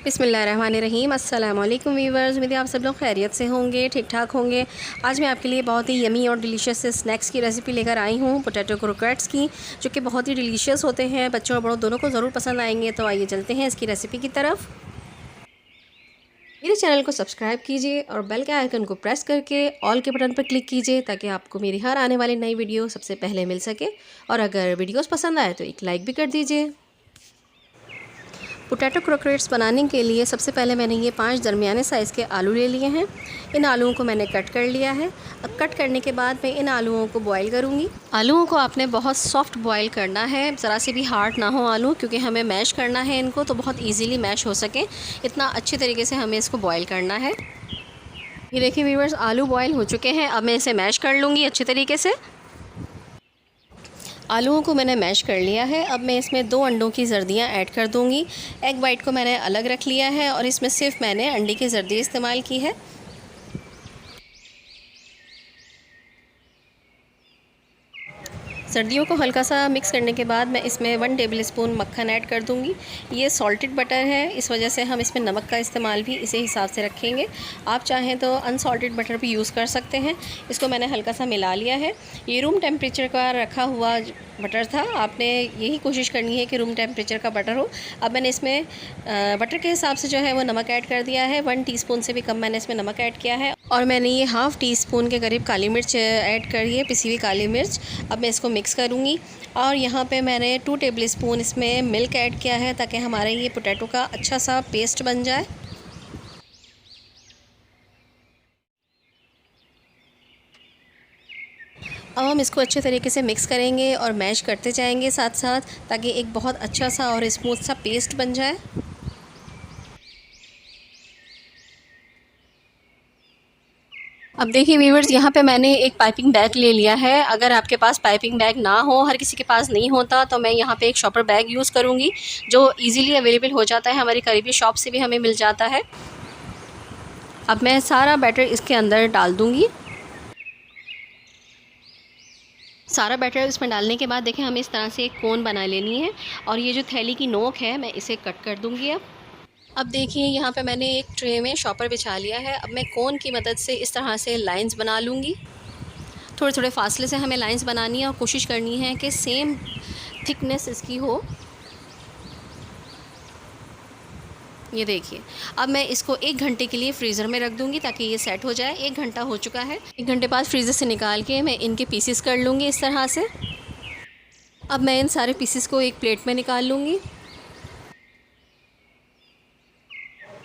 बिस्मिल्लाहिर्रहमानिर्रहीम। अस्सलाम वालेकुम वीवर्स, उम्मीद है आप सब लोग खैरियत से होंगे, ठीक ठाक होंगे। आज मैं आपके लिए बहुत ही यमी और डिलीशियस से स्नैक्स की रेसिपी लेकर आई हूँ, पोटैटो क्रोकेट्स की, जो कि बहुत ही डिलीशियस होते हैं। बच्चों और बड़ों दोनों को ज़रूर पसंद आएंगे। तो आइए चलते हैं इसकी रेसिपी की तरफ। मेरे चैनल को सब्सक्राइब कीजिए और बेल के आइकन को प्रेस करके ऑल के बटन पर क्लिक कीजिए, ताकि आपको मेरी हर आने वाली नई वीडियो सबसे पहले मिल सके। और अगर वीडियोस पसंद आए तो एक लाइक भी कर दीजिए। पोटैटो क्रोकेट्स बनाने के लिए सबसे पहले मैंने ये 5 दरमियाने साइज़ के आलू ले लिए हैं। इन आलूओं को मैंने कट कर लिया है। अब कट करने के बाद मैं इन आलूओं को बॉईल करूँगी। आलूओं को आपने बहुत सॉफ्ट बॉईल करना है, ज़रा से भी हार्ड ना हो आलू, क्योंकि हमें मैश करना है इनको, तो बहुत ईजीली मैश हो सके इतना अच्छे तरीके से हमें इसको बॉईल करना है। ये देखिए व्यूअर्स, आलू बॉईल हो चुके हैं। अब मैं इसे मैश कर लूँगी अच्छे तरीके से। आलूओं को मैंने मैश कर लिया है। अब मैं इसमें 2 अंडों की जर्दियाँ ऐड कर दूंगी। एग वाइट को मैंने अलग रख लिया है और इसमें सिर्फ मैंने अंडे की जर्दी इस्तेमाल की है। सर्दियों को हल्का सा मिक्स करने के बाद मैं इसमें 1 टेबल स्पून मक्खन ऐड कर दूंगी। ये सॉल्टेड बटर है, इस वजह से हम इसमें नमक का इस्तेमाल भी इसी हिसाब से रखेंगे। आप चाहें तो अनसॉल्टेड बटर भी यूज़ कर सकते हैं। इसको मैंने हल्का सा मिला लिया है। ये रूम टेम्परेचर का रखा हुआ बटर था, आपने यही कोशिश करनी है कि रूम टेम्परेचर का बटर हो। अब मैंने इसमें बटर के हिसाब से जो है वो नमक ऐड कर दिया है। 1 टीस्पून से भी कम मैंने इसमें नमक ऐड किया है। और मैंने ये हाफ़ टी स्पून के करीब काली मिर्च ऐड करी है, पिसी हुई काली मिर्च। अब मैं इसको मिक्स करूँगी और यहाँ पे मैंने 2 टेबल स्पून इसमें मिल्क ऐड किया है, ताकि हमारे ये पोटैटो का अच्छा सा पेस्ट बन जाए। अब हम इसको अच्छे तरीके से मिक्स करेंगे और मैश करते जाएंगे साथ साथ, ताकि एक बहुत अच्छा सा और स्मूथ सा पेस्ट बन जाए। अब देखिए व्यूअर्स, यहाँ पे मैंने एक पाइपिंग बैग ले लिया है। अगर आपके पास पाइपिंग बैग ना हो, हर किसी के पास नहीं होता, तो मैं यहाँ पे एक शॉपर बैग यूज़ करूँगी, जो इजीली अवेलेबल हो जाता है, हमारी करीबी शॉप से भी हमें मिल जाता है। अब मैं सारा बैटर इसके अंदर डाल दूँगी। सारा बैटर इसमें डालने के बाद देखें, हमें इस तरह से एक कोन बना लेनी है और ये जो थैली की नोक है मैं इसे कट कर दूँगी। अब देखिए यहाँ पे मैंने एक ट्रे में शॉपर बिछा लिया है। अब मैं कोन की मदद से इस तरह से लाइंस बना लूँगी। थोड़े थोड़े फासले से हमें लाइंस बनानी है और कोशिश करनी है कि सेम थिकनेस इसकी हो। ये देखिए, अब मैं इसको 1 घंटे के लिए फ्रीज़र में रख दूँगी, ताकि ये सेट हो जाए। 1 घंटा हो चुका है। 1 घंटे बाद फ्रीज़र से निकाल के मैं इनके पीसेस कर लूँगी इस तरह से। अब मैं इन सारे पीसेस को एक प्लेट में निकाल लूँगी।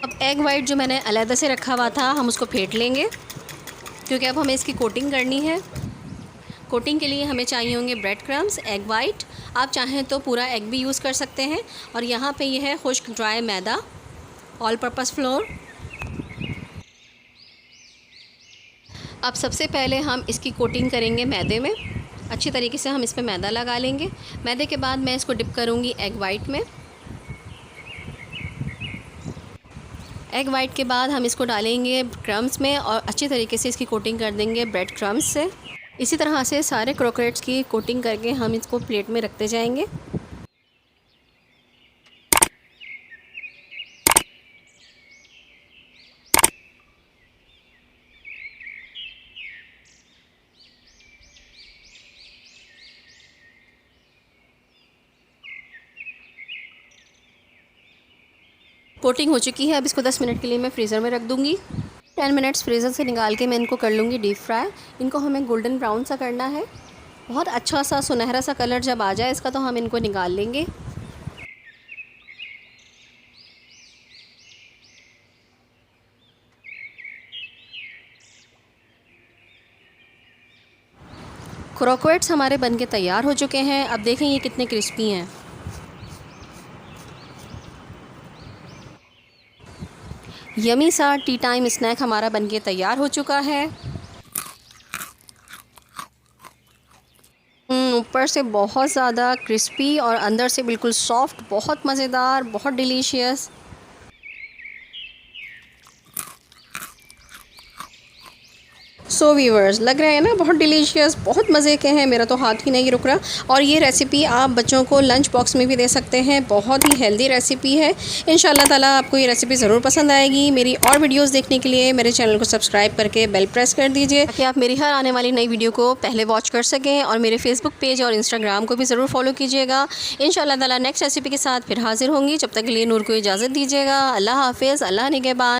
अब एग वाइट जो मैंने अलग से रखा हुआ था, हम उसको फेंट लेंगे, क्योंकि अब हमें इसकी कोटिंग करनी है। कोटिंग के लिए हमें चाहिए होंगे ब्रेड क्रम्स, एग वाइट, आप चाहें तो पूरा एग भी यूज़ कर सकते हैं। और यहाँ पे ये है खुश्क ड्राई मैदा, ऑल पर्पस फ्लोर। अब सबसे पहले हम इसकी कोटिंग करेंगे मैदे में। अच्छी तरीके से हम इस पर मैदा लगा लेंगे। मैदे के बाद मैं इसको डिप करूँगी एग वाइट में। एग वाइट के बाद हम इसको डालेंगे क्रम्स में और अच्छी तरीके से इसकी कोटिंग कर देंगे ब्रेड क्रम्स से। इसी तरह से सारे क्रोकेट्स की कोटिंग करके हम इसको प्लेट में रखते जाएंगे। कोटिंग हो चुकी है। अब इसको 10 मिनट के लिए मैं फ्रीज़र में रख दूँगी। 10 मिनट्स फ्रीज़र से निकाल के मैं इनको कर लूँगी डीप फ्राई। इनको हमें गोल्डन ब्राउन सा करना है। बहुत अच्छा सा सुनहरा सा कलर जब आ जाए इसका, तो हम इनको निकाल लेंगे। क्रोकेट्स हमारे बनके तैयार हो चुके हैं। अब देखें ये कितने क्रिस्पी हैं। यमी सा टी टाइम स्नैक हमारा बनके तैयार हो चुका है। ऊपर से बहुत ज़्यादा क्रिस्पी और अंदर से बिल्कुल सॉफ्ट, बहुत मज़ेदार, बहुत डिलीशियस। सो सो व्यूअर्स, लग रहे हैं ना बहुत डिलीशियस, बहुत मज़े के हैं, मेरा तो हाथ ही नहीं रुक रहा। और ये रेसिपी आप बच्चों को लंच बॉक्स में भी दे सकते हैं, बहुत ही हेल्दी रेसिपी है। इंशाल्लाह ताला आपको ये रेसिपी ज़रूर पसंद आएगी। मेरी और वीडियोस देखने के लिए मेरे चैनल को सब्सक्राइब करके बेल प्रेस कर दीजिए ताकि आप मेरी हर आने वाली नई वीडियो को पहले वॉच कर सकें। और मेरे फेसबुक पेज और इंस्टाग्राम को भी ज़रूर फॉलो कीजिएगा। इंशाल्लाह ताला नेक्स्ट रेसिपी के साथ फिर हाजिर होंगी। जब तक के लिए नूर को इजाज़त दीजिएगा। अल्लाह हाफिज़, अल्लाह निगहबान।